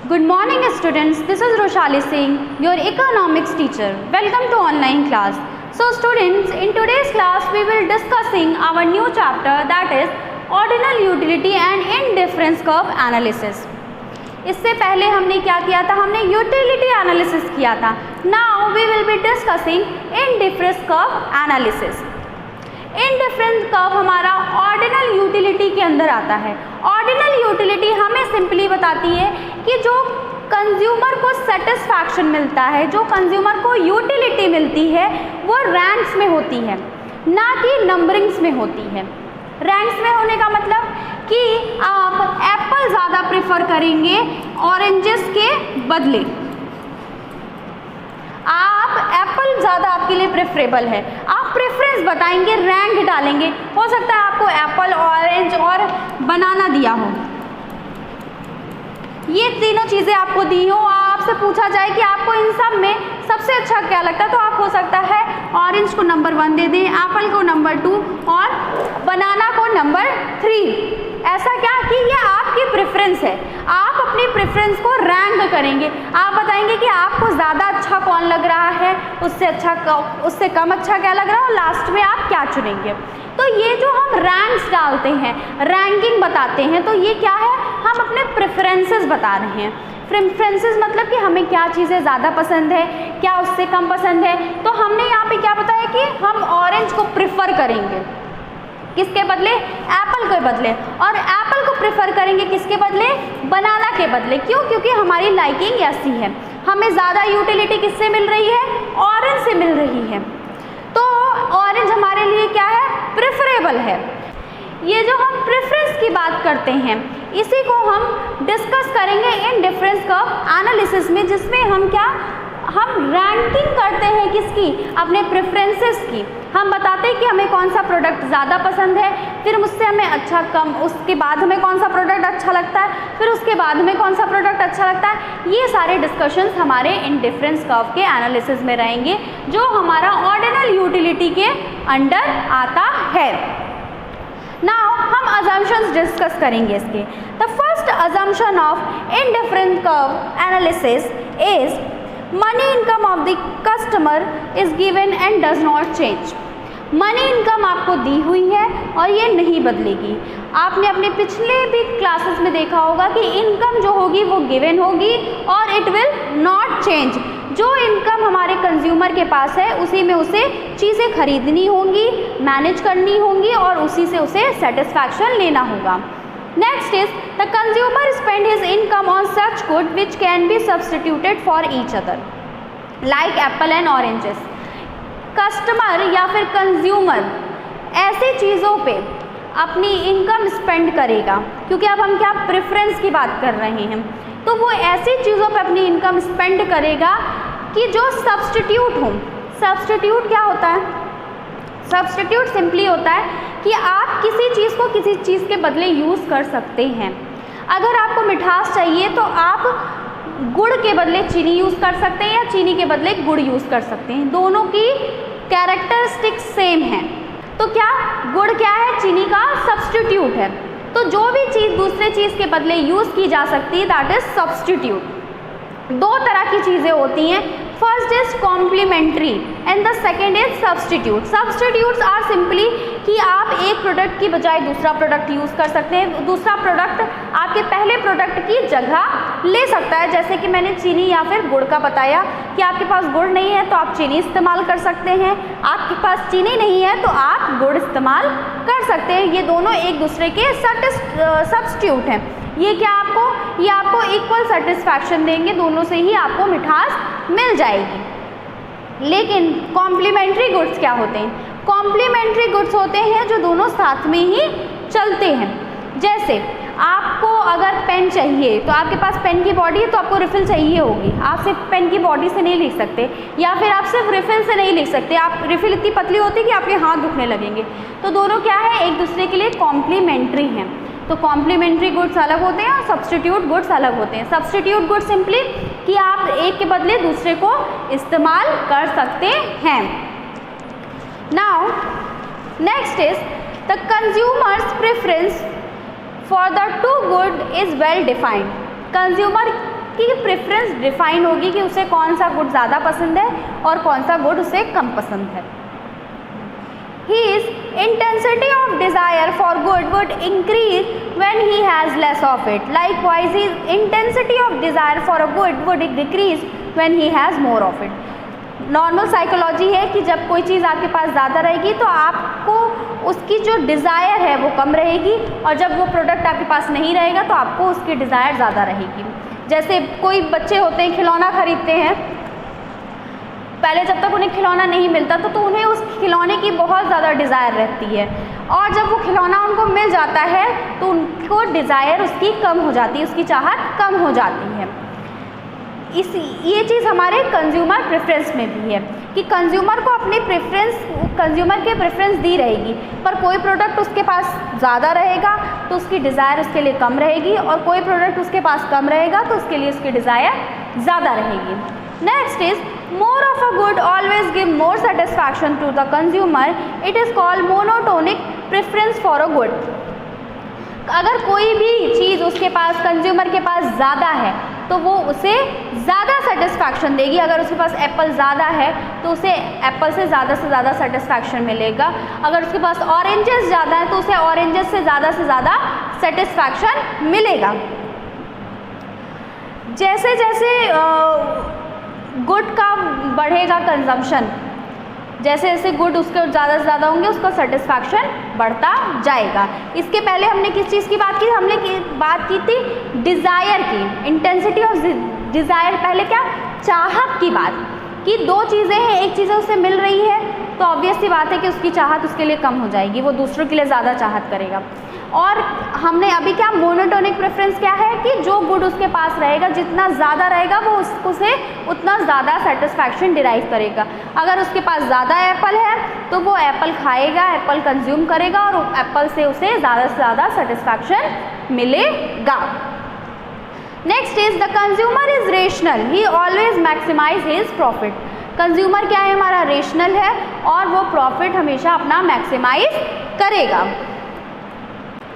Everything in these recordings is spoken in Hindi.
Good morning students, this is Roshali Singh, your economics teacher. Welcome to online class. So students, in today's class we will discussing our new chapter, that is ordinal utility and indifference curve analysis. इससे पहले हमने क्या किया था, हमने यूटिलिटी एनालिसिस किया था. Now we will be discussing indifference curve analysis. Indifference curve हमारा ऑर्डिनल यूटिलिटी के अंदर आता है. ऑर्डिनल यूटिलिटी हमें सिंपली बताती है कि जो कंज्यूमर को सेटिस्फैक्शन मिलता है, जो कंज्यूमर को यूटिलिटी मिलती है, वो रैंक्स में होती है, ना कि नंबरिंग्स में होती है. रैंक्स में होने का मतलब कि आप एप्पल ज़्यादा प्रेफर करेंगे ऑरेंजेस के बदले. आप एप्पल ज़्यादा आपके लिए प्रेफरेबल है, आप प्रेफरेंस बताएंगे, रैंक डालेंगे. हो सकता है आपको एप्पल, ऑरेंज और बनाना दिया हो, ये तीनों चीज़ें आपको दी हो, आपसे पूछा जाए कि आपको इन सब में सबसे अच्छा क्या लगता है, तो आप हो सकता है ऑरेंज को नंबर 1 दे दें, एप्पल को नंबर 2 और बनाना को नंबर 3. ऐसा क्या कि ये आपकी प्रेफरेंस है, आप अपनी प्रेफरेंस को रैंक करेंगे. आप बताएंगे कि आपको ज़्यादा अच्छा कौन लग रहा है, उससे कम अच्छा क्या लग रहा है, और लास्ट में आप क्या चुनेंगे. तो ये जो हम रैंक्स डालते हैं, रैंकिंग बताते हैं, तो ये क्या है, हम अपने प्रेफरेंसेस बता रहे हैं. प्रेफरेंसेस मतलब कि हमें क्या चीज़ें ज़्यादा पसंद है, क्या उससे कम पसंद है. तो हमने यहाँ पे क्या बताया कि हम ऑरेंज को प्रिफर करेंगे, किसके बदले, एप्पल के बदले, और एप्पल को प्रेफर करेंगे किसके बदले, बनाना के बदले. क्यों? क्योंकि हमारी लाइकिंग ऐसी है, हमें ज़्यादा यूटिलिटी किससे मिल रही है, ऑरेंज से मिल रही है. तो ऑरेंज हमारे लिए क्या है, प्रेफरेबल है. ये जो हम प्रेफरेंस की बात करते हैं, इसी को हम डिस्कस करेंगे इंडिफरेंस कर्व एनालिसिस में, जिसमें हम रैंकिंग करते हैं किसकी, अपने प्रेफरेंसेस की. हम बताते हैं कि हमें कौन सा प्रोडक्ट ज़्यादा पसंद है, फिर उससे हमें अच्छा कम, उसके बाद हमें कौन सा प्रोडक्ट अच्छा लगता है, फिर उसके बाद हमें कौन सा प्रोडक्ट अच्छा लगता है. ये सारे डिस्कशंस हमारे इंडिफरेंस कर्व के एनालिसिस में रहेंगे, जो हमारा ऑर्डिनल यूटिलिटी के अंडर आता है. नाउ हम अजम्पशंस डिस्कस करेंगे इसके. The first assumption of indifference curve analysis is money income of the customer is given and does not change. Money income आपको दी हुई है और ये नहीं बदलेगी. आपने अपने पिछले भी क्लासेस में देखा होगा कि इनकम जो होगी वो गिवन होगी और इट विल नॉट चेंज. जो इनकम हमारे कंज्यूमर के पास है, उसी में उसे चीज़ें खरीदनी होंगी, मैनेज करनी होंगी और उसी से उसे सेटिस्फैक्शन लेना होगा. Next is the consumer spend his income on such good which can be substituted for each other like Apple and oranges. Customer या फिर कंज्यूमर ऐसी चीज़ों पे अपनी इनकम स्पेंड करेगा, क्योंकि अब हम क्या प्रेफरेंस की बात कर रहे हैं, तो वो ऐसी चीज़ों पे अपनी इनकम स्पेंड करेगा कि जो सब्सटीट्यूट हो. सब्सटीट्यूट क्या होता है, सब्सटीट्यूट सिंपली होता है कि आप किसी चीज़ को किसी चीज़ के बदले यूज़ कर सकते हैं. अगर आपको मिठास चाहिए तो आप गुड़ के बदले चीनी यूज़ कर सकते हैं, या चीनी के बदले गुड़ यूज़ कर सकते हैं. दोनों की कैरेक्टरिस्टिक्स सेम हैं. तो क्या गुड़ क्या है, चीनी का सब्सटीट्यूट है. तो जो भी चीज़ दूसरे चीज़ के बदले यूज़ की जा सकती है, दैट इज सब्सटीट्यूट. दो तरह की चीज़ें होती हैं. First is complementary and the second is substitute. Substitutes are simply कि आप एक प्रोडक्ट की बजाय दूसरा प्रोडक्ट यूज़ कर सकते हैं, दूसरा प्रोडक्ट आपके पहले प्रोडक्ट की जगह ले सकता है. जैसे कि मैंने चीनी या फिर गुड़ का बताया कि आपके पास गुड़ नहीं है तो आप चीनी इस्तेमाल कर सकते हैं, आपके पास चीनी नहीं है तो आप गुड़ इस्तेमाल कर सकते हैं. ये दोनों एक दूसरे के सब्सटीट्यूट हैं. ये क्या ये आपको इक्वल सेटिस्फैक्शन देंगे, दोनों से ही आपको मिठास मिल जाएगी. लेकिन कॉम्प्लीमेंट्री गुड्स क्या होते हैं, कॉम्प्लीमेंट्री गुड्स होते हैं जो दोनों साथ में ही चलते हैं. जैसे आपको अगर पेन चाहिए तो आपके पास पेन की बॉडी है तो आपको रिफ़िल चाहिए होगी, आप सिर्फ पेन की बॉडी से नहीं लिख सकते, या फिर आप सिर्फ रिफ़िल से नहीं लिख सकते, आप रिफ़िल इतनी पतली होती है कि आपके हाथ दुखने लगेंगे. तो दोनों क्या है, एक दूसरे के लिए कॉम्प्लीमेंट्री हैं. तो कॉम्प्लीमेंट्री गुड्स अलग होते हैं और सब्सटीट्यूट गुड्स अलग होते हैं. सब्सटीट्यूट गुड्स सिंपली कि आप एक के बदले दूसरे को इस्तेमाल कर सकते हैं. Now next is the consumers preference for the two good is well defined. Consumer कि प्रेफरेंस डिफाइन होगी कि उसे कौन सा गुड ज़्यादा पसंद है और कौन सा गुड उसे कम पसंद है। His intensity of desire for good would increase when he has less of it. Likewise, his intensity of desire for a good would decrease when he has more of it. Normal psychology है कि जब कोई चीज़ आपके पास ज़्यादा रहेगी तो आपको उसकी जो डिज़ायर है वो कम रहेगी, और जब वो प्रोडक्ट आपके पास नहीं रहेगा तो आपको उसकी डिज़ायर ज़्यादा रहेगी। जैसे कोई बच्चे होते हैं खिलौना खरीदते हैं, पहले जब तक उन्हें खिलौना नहीं मिलता तो उन्हें उस खिलौने की बहुत ज़्यादा डिज़ायर रहती है, और जब वो खिलौना उनको मिल जाता है तो उनको डिज़ायर उसकी कम हो जाती है, उसकी चाहत कम हो जाती है। ये चीज़ हमारे कंज्यूमर प्रेफरेंस में भी है कि कंज्यूमर को अपनी कंज्यूमर के प्रेफरेंस दी रहेगी, पर कोई प्रोडक्ट उसके पास ज़्यादा रहेगा तो उसकी डिज़ायर उसके लिए कम रहेगी, और कोई प्रोडक्ट उसके पास कम रहेगा तो उसके लिए उसकी डिज़ायर ज़्यादा रहेगी। Next is more of a good always give more satisfaction to the consumer. It is called monotonic preference for a good. अगर कोई भी चीज़ उसके पास कंज्यूमर के पास ज़्यादा है तो वो उसे ज़्यादा सेटिस्फैक्शन देगी। अगर उसके पास एप्पल ज़्यादा है तो उसे एप्पल से ज़्यादा सेटिस्फैक्शन मिलेगा। अगर उसके पास ऑरेंजेस ज़्यादा है तो उसे ऑरेंजेस से ज़्यादा सेटिस्फैक्शन मिलेगा। जैसे जैसे गुड का बढ़ेगा कंजम्पशन, जैसे जैसे गुड उसके ज़्यादा से ज़्यादा होंगे उसका सेटिस्फैक्शन बढ़ता जाएगा। इसके पहले हमने किस चीज़ की बात की? हमने बात की थी डिज़ायर की, इंटेंसिटी ऑफ डिज़ायर। पहले क्या? चाहत की बात कि दो चीज़ें हैं, एक चीज़ उसे मिल रही है तो ऑब्वियस सी बात है कि उसकी चाहत उसके लिए कम हो जाएगी, वो दूसरों के लिए ज़्यादा चाहत करेगा। और हमने अभी क्या मोनोटोनिक प्रेफरेंस क्या है कि जो गुड उसके पास रहेगा, जितना ज़्यादा रहेगा वो उसे उतना ज़्यादा सेटिस्फैक्शन डिराइव करेगा। अगर उसके पास ज़्यादा एप्पल है तो वो एप्पल खाएगा, एप्पल कंज्यूम करेगा और एप्पल से उसे ज़्यादा से ज़्यादा सेटिस्फैक्शन मिलेगा। Next is the consumer is rational, he always maximise his profit. Consumer क्या है? हमारा रेशनल है और वो प्रॉफिट हमेशा अपना मैक्सिमाइज करेगा।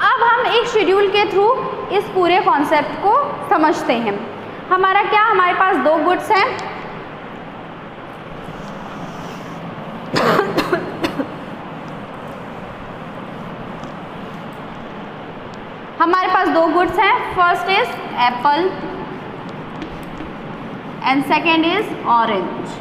अब हम एक शेड्यूल के थ्रू इस पूरे कॉन्सेप्ट को समझते हैं। हमारा क्या? हमारे पास दो गुड्स हैं, first is Apple and second is orange.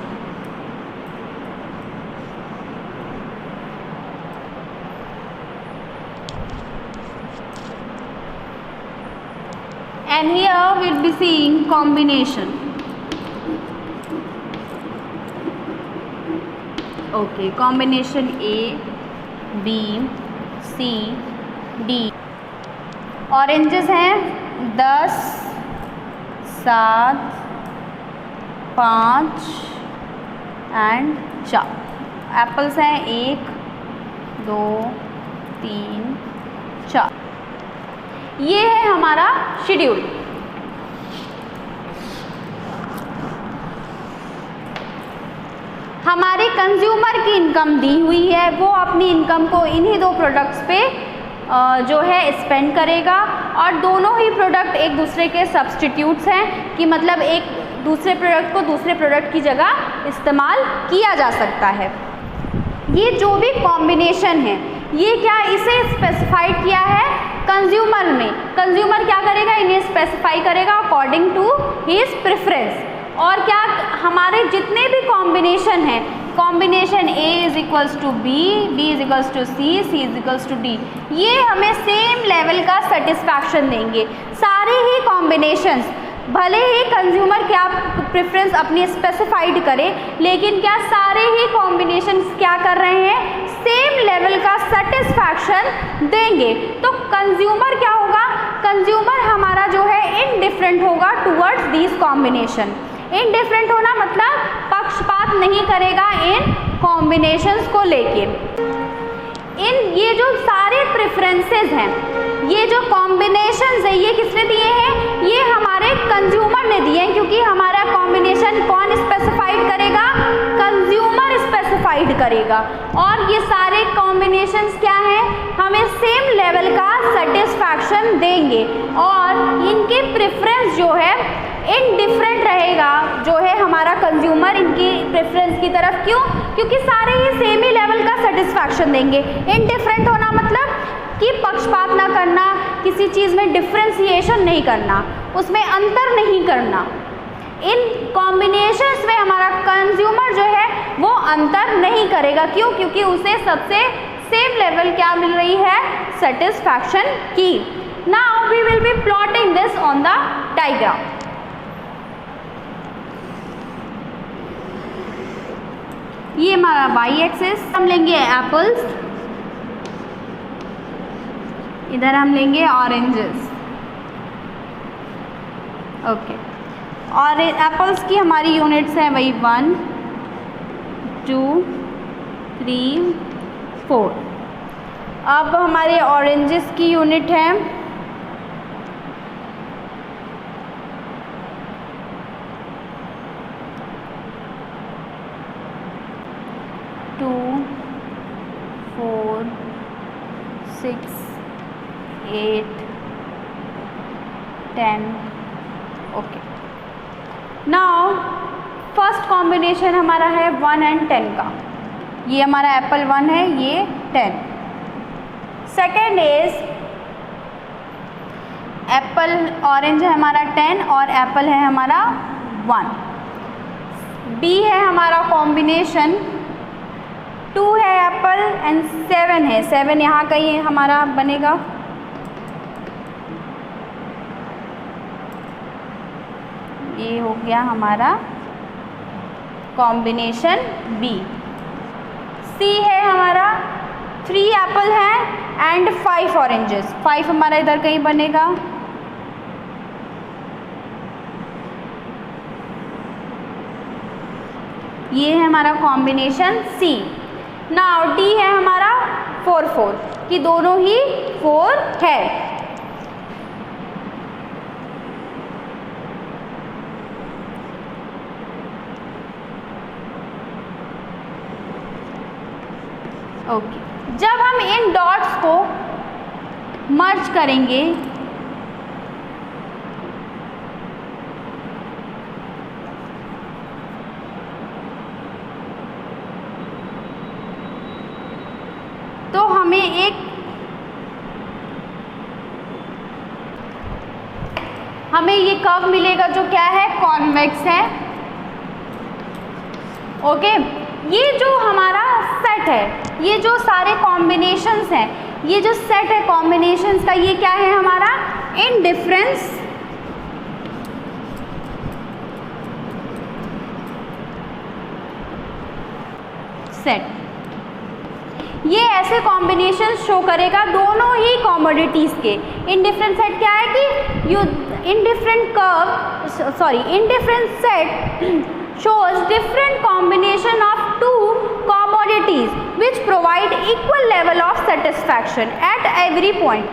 And here we'll be seeing combination. Okay, combination A, B, C, D. Oranges हैं 10, 7, 5 and 4. Apples हैं 1, 2, 3, 4। ये है हमारा शेड्यूल। हमारे कंज्यूमर की इनकम दी हुई है, वो अपनी इनकम को इन्हीं दो प्रोडक्ट्स पे जो है स्पेंड करेगा, और दोनों ही प्रोडक्ट एक दूसरे के सब्स्टिट्यूट्स हैं कि मतलब एक दूसरे प्रोडक्ट को दूसरे प्रोडक्ट की जगह इस्तेमाल किया जा सकता है। ये जो भी कॉम्बिनेशन है ये क्या इसे स्पेसिफाइड किया है कंज्यूमर में। कंज्यूमर क्या करेगा? इन्हें स्पेसिफाई करेगा अकॉर्डिंग टू हिज प्रेफरेंस। और क्या हमारे जितने भी कॉम्बिनेशन हैं, combination A is equals to B, B is equals to C, C is equals to D, ये हमें सेम लेवल का सेटिस्फैक्शन देंगे। सारे ही कॉम्बिनेशंस भले ही कंज्यूमर क्या प्रेफरेंस अपनी स्पेसिफाइड करे, लेकिन क्या सारे ही कॉम्बिनेशंस क्या कर रहे हैं? सेम लेवल का सेटिस्फैक्शन देंगे। तो कंज्यूमर क्या होगा? कंज्यूमर हमारा जो है इनडिफरेंट होगा टुवर्ड्स दीज कॉम्बिनेशन। इनडिफरेंट होना मतलब पक्षपात नहीं करेगा इन कॉम्बिनेशंस को लेके। ये जो सारे प्रेफरेंसेस हैं, ये जो कॉम्बिनेशंस है, ये किसने दिए हैं? ये हमारे कंज्यूमर ने दिए हैं, क्योंकि हमारा कॉम्बिनेशन कौन स्पेसिफाइड करेगा? कंज्यूमर स्पेसिफाइड करेगा। और ये सारे कॉम्बिनेशंस क्या हैं? हमें सेम लेवल का सेटिस्फैक्शन देंगे और इनकी प्रेफरेंस जो है इनडिफरेंट रहेगा, जो है हमारा कंज्यूमर इनकी प्रेफरेंस की तरफ। क्यों? क्योंकि सारे ही सेम ही लेवल का सेटिस्फैक्शन देंगे। इनडिफरेंट होना मतलब कि पक्षपात ना करना, किसी चीज़ में डिफ्रेंसिएशन नहीं करना, उसमें अंतर नहीं करना। इन कॉम्बिनेशंस में हमारा कंज्यूमर जो है वो अंतर नहीं करेगा। क्यों? क्योंकि उसे सबसे सेम लेवल क्या मिल रही है, सेटिस्फैक्शन की। Now we will be plotting this on the diagram. ये हमारा वाई एक्सिस, हम लेंगे एप्पल्स, इधर हम लेंगे ऑरेंजेस। ओके, और एप्पल्स की हमारी यूनिट्स हैं वही 1 2 3 4। अब हमारे ऑरेंजेस की यूनिट है 2 4 6 8 10। ओके, नाउ फर्स्ट कॉम्बिनेशन हमारा है 1 and 10 का। ये हमारा एप्पल 1 है, ये 10। सेकेंड इज एप्पल ऑरेंज है हमारा 10 और एप्पल है हमारा 1। बी है हमारा कॉम्बिनेशन 2 है एप्पल एंड 7 है। 7 यहाँ कहीं हमारा बनेगा। ये हो गया हमारा कॉम्बिनेशन बी। सी है हमारा 3 एप्पल है एंड 5 ऑरेंजेस। 5 हमारा इधर कहीं बनेगा। ये है हमारा कॉम्बिनेशन सी। नाउ डी है हमारा 4 4 कि दोनों ही 4 है। ओके, जब हम इन डॉट्स को मर्ज करेंगे तो हमें ये कर्व मिलेगा जो क्या है, कॉन्वेक्स है। ओके, ये जो हमारा सेट है, ये जो सारे कॉम्बिनेशंस हैं, ये जो सेट है कॉम्बिनेशंस का, ये क्या है हमारा इनडिफरेंस सेट। ये ऐसे कॉम्बिनेशन शो करेगा दोनों ही कॉमोडिटीज़ के। इनडिफरेंट सेट क्या है कि indifferent set shows different combination of two commodities which provide equal level of satisfaction at every point।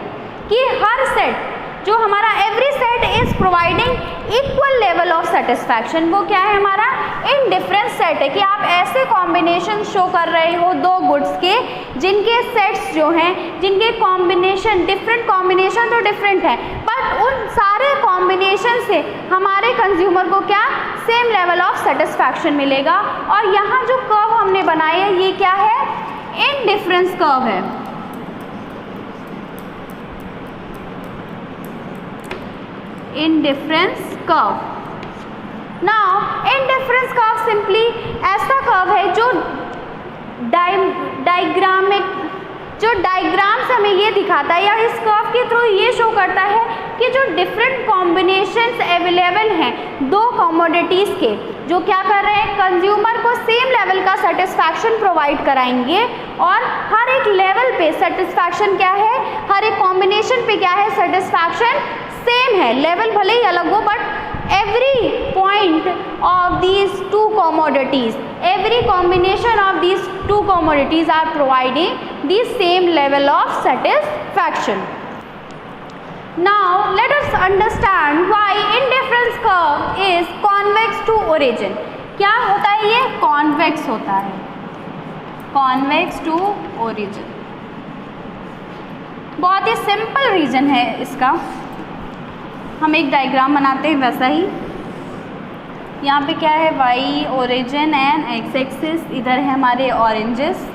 कि हर सेट जो हमारा every set is providing equal level of satisfaction, वो क्या है हमारा indifferent set है। कि आप ऐसे कॉम्बिनेशन शो कर रहे हो दो गुड्स के जिनके सेट्स जो हैं, जिनके कॉम्बिनेशन डिफरेंट कॉम्बिनेशन तो डिफरेंट है, बट उन सारे कॉम्बिनेशन से हमारे कंज्यूमर को क्या सेम लेवल ऑफ सेटिस्फैक्शन मिलेगा। और यहाँ जो कर्व हमने बनाए है ये क्या है, इनडिफरेंस कर्व है। Indifference curve. Now indifference curve simply ऐसा कर्व है जो डायग्राम से हमें ये दिखाता है या इस कर्व के थ्रू ये शो करता है कि जो डिफरेंट कॉम्बिनेशंस अवेलेबल हैं दो कमोडिटीज़ के, जो क्या कर रहे हैं, कंज्यूमर को सेम लेवल का सेटिस्फैक्शन प्रोवाइड कराएंगे। और हर एक लेवल पे सेटिस्फैक्शन क्या है, हर एक कॉम्बिनेशन पे क्या है, सेटिस्फैक्शन सेम है। लेवल भले ही अलग हो but every point of these two commodities, every combination of these two commodities are providing the same level of satisfaction. Now let us understand why indifference curve is convex to origin. क्या होता है ये, convex होता है, convex to origin। बहुत ही सिंपल रीजन है इसका। हम एक डायग्राम बनाते हैं वैसा ही। यहाँ पे क्या है, y origin and x axis, इधर है हमारे ऑरेंजेस,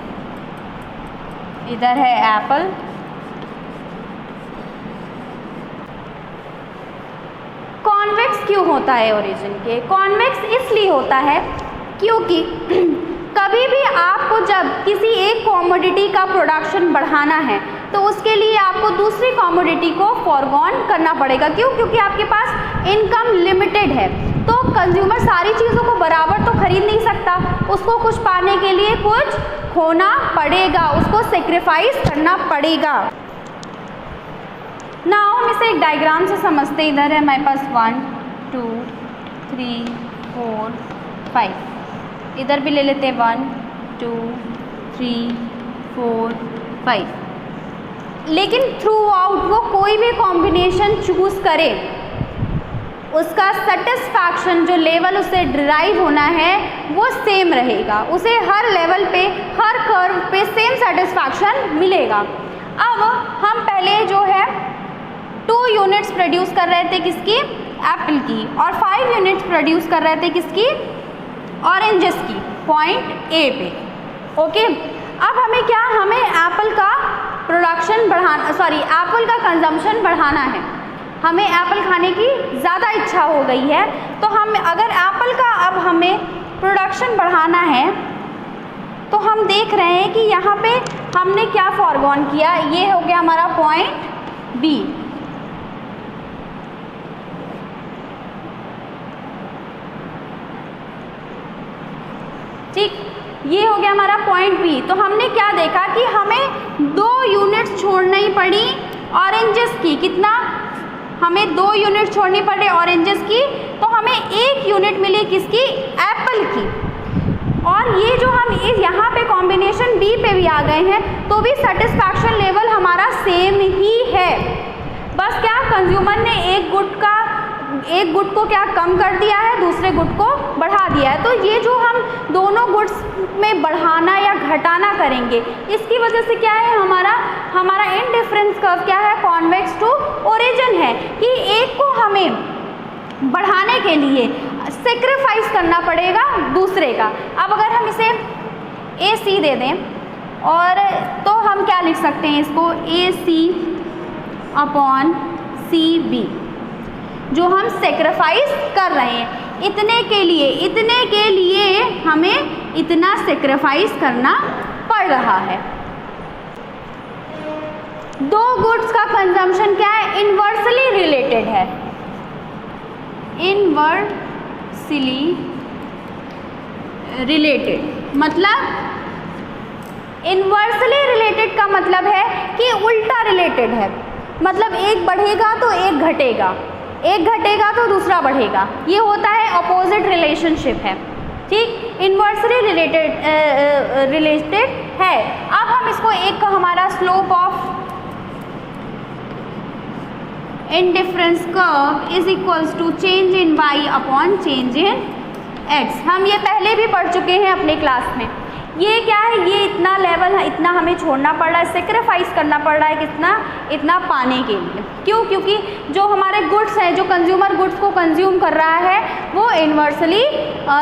इधर है एप्पल। कॉन्वेक्स क्यों होता है ओरिजिन के? कॉन्वेक्स इसलिए होता है क्योंकि कभी भी आपको जब किसी एक कॉमोडिटी का प्रोडक्शन बढ़ाना है तो उसके लिए आपको दूसरी कॉमोडिटी को फॉरगॉन करना पड़ेगा। क्यों? क्योंकि आपके पास इनकम लिमिटेड है, तो कंज्यूमर सारी चीज़ों को बराबर तो खरीद नहीं सकता, उसको कुछ पाने के लिए कुछ खोना पड़ेगा, उसको सेक्रीफाइस करना पड़ेगा। ना हम इसे एक डायग्राम से समझते। इधर है हमारे पास 1 2 3 4 5, इधर भी ले लेते हैं 1 2 3 4 5। लेकिन थ्रू आउट वो कोई भी कॉम्बिनेशन चूज़ करे, उसका सेटिस्फैक्शन जो लेवल उसे डिराइव होना है वो सेम रहेगा, उसे हर लेवल पे हर कर्व पे सेम सेटिस्फैक्शन मिलेगा। अब हम पहले जो है 2 यूनिट्स प्रोड्यूस कर रहे थे किसकी? एप्पल की, और 5 यूनिट्स प्रोड्यूस कर रहे थे किसकी? ऑरेंजेस की, पॉइंट ए पे। ओके, अब हमें क्या, हमें एप्पल का प्रोडक्शन बढ़ाना, एप्पल का कंजम्पशन बढ़ाना है। हमें एप्पल खाने की ज़्यादा इच्छा हो गई है, तो हम अगर एप्पल का अब हमें प्रोडक्शन बढ़ाना है तो हम देख रहे हैं कि यहाँ पे हमने क्या फॉरगॉन किया। ये हो गया हमारा पॉइंट बी। ठीक, ये हो गया हमारा पॉइंट बी। तो हमने क्या देखा कि हमें 2 यूनिट्स छोड़नी पड़ी ऑरेंजेस की। कितना? हमें 2 यूनिट छोड़नी पड़े ऑरेंजेस की, तो हमें 1 यूनिट मिली किसकी? एप्पल की। और ये जो हम यहाँ पे कॉम्बिनेशन बी पे भी आ गए हैं तो भी सेटिस्फैक्शन लेवल हमारा सेम ही है। बस क्या, कंज्यूमर ने एक गुड को क्या कम कर दिया है, दूसरे गुड को बढ़ा दिया है। तो ये जो हम दोनों गुड्स में बढ़ाना या घटाना करेंगे, इसकी वजह से क्या है, हमारा इंडिफरेंस कर्व क्या है? कॉन्वेक्स टू ओरिजिन है, कि एक को हमें बढ़ाने के लिए सेक्रीफाइस करना पड़ेगा दूसरे का। अब अगर हम इसे ए सी दे दें, और तो हम क्या लिख सकते हैं इसको? ए सी अपॉन सी बी, जो हम सेक्रीफाइस कर रहे हैं। इतने के लिए हमें इतना सेक्रीफाइस करना पड़ रहा है। 2 गुड्स का कंजम्पशन क्या है? इन्वर्सली रिलेटेड है। इन्वर्सली रिलेटेड मतलब इन्वर्सली रिलेटेड का मतलब है कि उल्टा रिलेटेड है। मतलब एक बढ़ेगा तो एक घटेगा, एक घटेगा तो दूसरा बढ़ेगा। ये होता है अपोजिट रिलेशनशिप है। ठीक, इन्वर्सली रिलेटेड है। अब हम इसको एक का हमारा slope of indifference curve is equals to change in y upon change in x। हम ये पहले भी पढ़ चुके हैं अपने क्लास में। ये क्या है? ये इतना लेवल है, इतना हमें छोड़ना पड़ रहा है, सेक्रीफाइस करना पड़ रहा है, कितना? इतना पाने के लिए। क्यों? क्योंकि जो हमारे गुड्स हैं, जो कंज्यूमर गुड्स को कंज्यूम कर रहा है, वो इन्वर्सली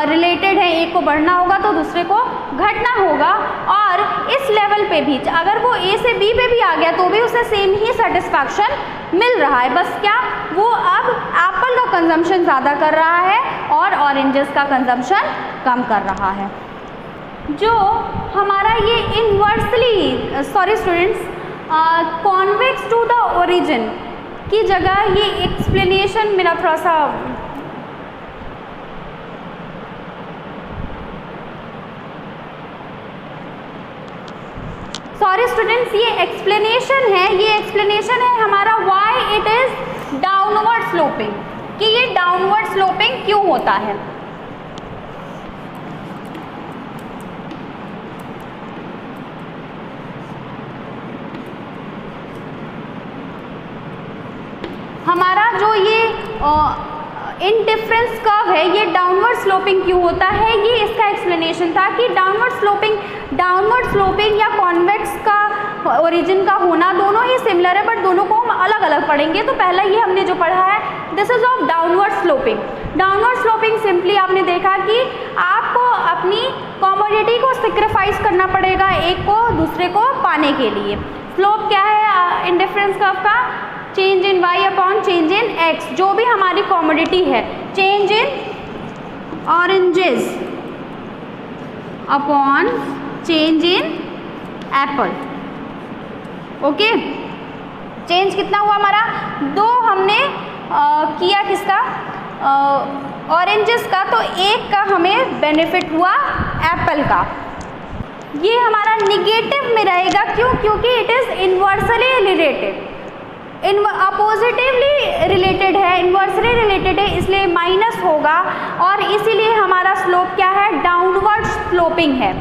रिलेटेड है। एक को बढ़ना होगा तो दूसरे को घटना होगा। और इस लेवल पे भी अगर वो ए से बी पे भी आ गया तो भी उसे सेम ही सेटिस्फैक्शन मिल रहा है। बस क्या, वो अब एप्पल का कंजम्पशन ज़्यादा कर रहा है और ऑरेंजेस का कंजम्पशन कम कर रहा है। जो हमारा ये inversely students convex to the origin की जगह ये एक्सप्लेनेशन मेरा थोड़ा सा स्टूडेंट्स, ये एक्सप्लेनेशन है हमारा why it is downward sloping, कि ये डाउनवर्ड स्लोपिंग क्यों होता है। हमारा जो ये इंडिफरेंस कर्व है, ये डाउनवर्ड स्लोपिंग क्यों होता है, ये इसका एक्सप्लेनेशन था कि डाउनवर्ड स्लोपिंग या कॉन्वेक्स का ओरिजिन का होना दोनों ही सिमिलर है, बट दोनों को हम अलग अलग पढ़ेंगे। तो पहला ये हमने जो पढ़ा है, this is of downward sloping. Downward sloping simply आपने देखा कि आपको अपनी कमोडिटी को सेक्रीफाइस करना पड़ेगा एक को दूसरे को पाने के लिए। स्लोप क्या है इंडिफरेंस कर्व का? Change in y upon change in x। जो भी हमारी कमोडिटी है, change in oranges upon change in Apple. Okay, change कितना हुआ हमारा? 2 हमने किया किसका? ऑरेंजेस का, तो 1 का हमें बेनिफिट हुआ एप्पल का। ये हमारा निगेटिव में रहेगा, क्यों? क्योंकि it is inversely related, oppositely related है, इन्वर्सली रिलेटेड है, इसलिए माइनस होगा। और इसीलिए हमारा स्लोप क्या है? डाउनवर्ड स्लोपिंग है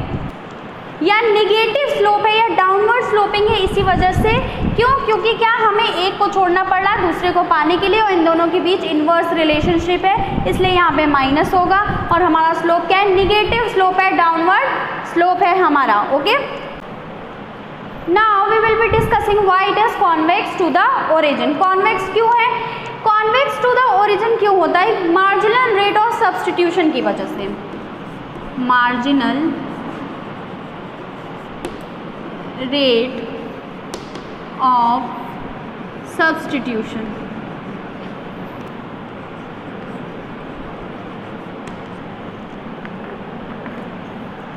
या निगेटिव स्लोप है या डाउनवर्ड स्लोपिंग है। इसी वजह से, क्यों? क्योंकि क्या हमें एक को छोड़ना पड़ रहा है दूसरे को पाने के लिए, और इन दोनों के बीच इन्वर्स रिलेशनशिप है, इसलिए यहाँ पे माइनस होगा। और हमारा स्लोप क्या है? निगेटिव स्लोप है, डाउनवर्ड स्लोप है हमारा। Okay, now we will be discussing why it is convex to the origin. Convex क्यों है? कॉन्वेक्स टू द ओरिजिन क्यों होता है? मार्जिनल रेट ऑफ सब्स्टिट्यूशन की वजह से। Marginal rate of substitution.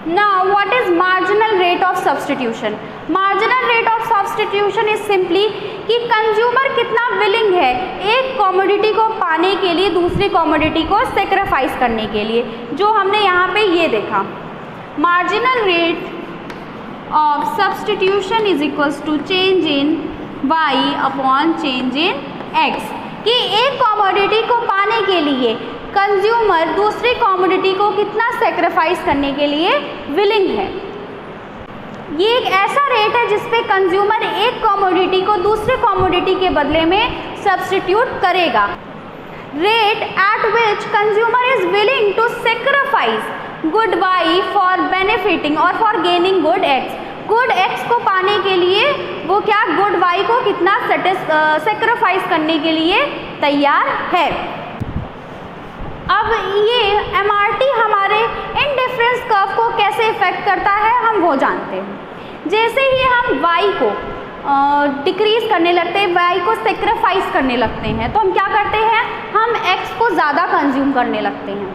Now what is marginal rate of substitution? Marginal rate of substitution is simply कि कंज्यूमर कितना विलिंग है एक कमोडिटी को पाने के लिए दूसरी कमोडिटी को सेक्रीफाइस करने के लिए, जो हमने यहाँ पे ये देखा। Marginal rate of substitution is equals to change in y upon change in x, कि एक कमोडिटी को पाने के लिए कंज्यूमर दूसरी कमोडिटी को कितना सेक्रीफाइस करने के लिए विलिंग है। ये एक ऐसा रेट है जिसपे कंज्यूमर एक कमोडिटी को दूसरे कमोडिटी के बदले में सब्स्टिट्यूट करेगा। Rate at which consumer is willing to sacrifice good y for benefiting और for gaining good x। Good x को पाने के लिए वो क्या गुड y को कितना सेक्रीफाइस करने के लिए तैयार है। अब ये MRT हमारे इंडिफरेंस कर्व को कैसे इफेक्ट करता है हम वो जानते हैं। जैसे ही हम y को डिक्रीज करने लगते हैं, y को सेक्रीफाइस करने लगते हैं, तो हम क्या करते हैं? हम x को ज़्यादा कंज्यूम करने लगते हैं।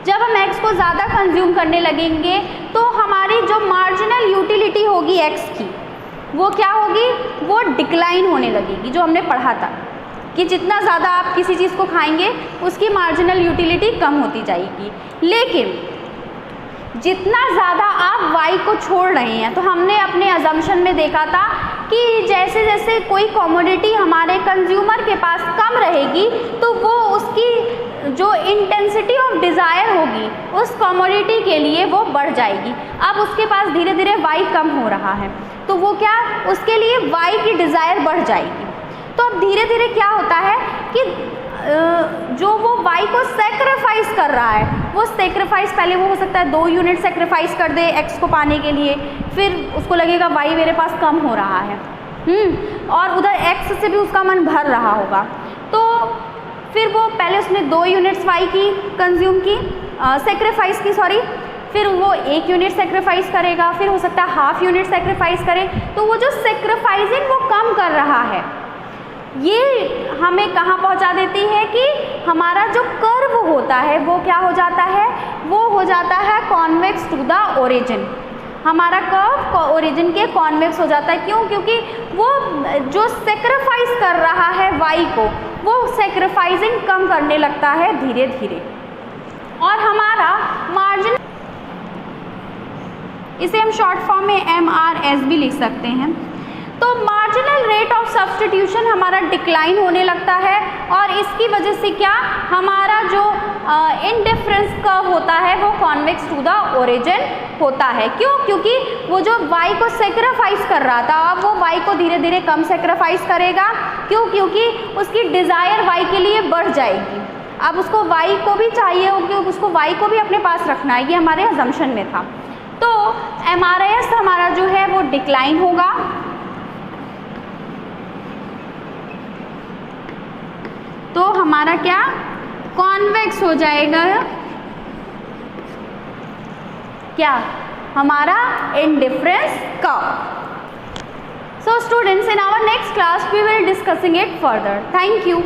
जब हम x को ज़्यादा कंज्यूम करने लगेंगे तो हमारी जो मार्जिनल यूटिलिटी होगी x की, वो क्या होगी? वो डिक्लाइन होने लगेगी। जो हमने पढ़ा था कि जितना ज़्यादा आप किसी चीज़ को खाएंगे उसकी मार्जिनल यूटिलिटी कम होती जाएगी। लेकिन जितना ज़्यादा आप y को छोड़ रहे हैं, तो हमने अपने अजम्पशन में देखा था कि जैसे जैसे कोई कमोडिटी हमारे कंज्यूमर के पास कम रहेगी तो वो उसकी जो इंटेंसिटी ऑफ डिज़ायर होगी उस कमोडिटी के लिए वो बढ़ जाएगी। अब उसके पास धीरे धीरे y कम हो रहा है, तो वो क्या उसके लिए y की डिज़ायर बढ़ जाएगी। तो अब धीरे धीरे क्या होता है कि जो वो y को सेक्रीफाइस कर रहा है, वो सेक्रीफाइस पहले वो हो सकता है 2 यूनिट सेक्रीफाइस कर दे x को पाने के लिए, फिर उसको लगेगा y मेरे पास कम हो रहा है, और उधर x से भी उसका मन भर रहा होगा, तो फिर वो पहले उसने 2 यूनिट्स y की कंज्यूम की सेक्रीफाइस की फिर वो 1 यूनिट सेक्रीफाइस करेगा, फिर हो सकता है हाफ यूनिट सेक्रीफाइस करे। तो वो जो सेक्रीफाइसिंग वो कम कर रहा है, ये हमें कहाँ पहुँचा देती है कि हमारा जो कर्व होता है वो क्या हो जाता है? वो हो जाता है कॉन्वेक्स टू द ओरिजिन। हमारा कर्व ओरिजिन के कॉन्वेक्स हो जाता है। क्यों? क्योंकि वो जो सेक्रीफाइस कर रहा है y को, वो सेक्रीफाइसिंग कम करने लगता है धीरे धीरे, और हमारा मार्जिन, इसे हम शॉर्ट फॉर्म में MRS भी लिख सकते हैं। तो मार्जिनल रेट ऑफ सब्स्टिट्यूशन हमारा डिक्लाइन होने लगता है, और इसकी वजह से क्या हमारा जो इंडिफरेंस कर्व होता है वो कॉन्वेक्स टू द ओरिजिन होता है। क्यों? क्योंकि वो जो y को सेक्रीफाइस कर रहा था, अब वो y को धीरे धीरे कम सेक्रीफाइस करेगा। क्यों? क्योंकि उसकी डिज़ायर y के लिए बढ़ जाएगी। अब उसको y को भी चाहिए होगी, उसको y को भी अपने पास रखना है, ये हमारे अजम्पशन में था। तो MRS हमारा जो है वो डिक्लाइन होगा, तो हमारा क्या कॉन्वेक्स हो जाएगा, क्या हमारा indifference curve. So students, in our next class we will discussing it further. Thank you.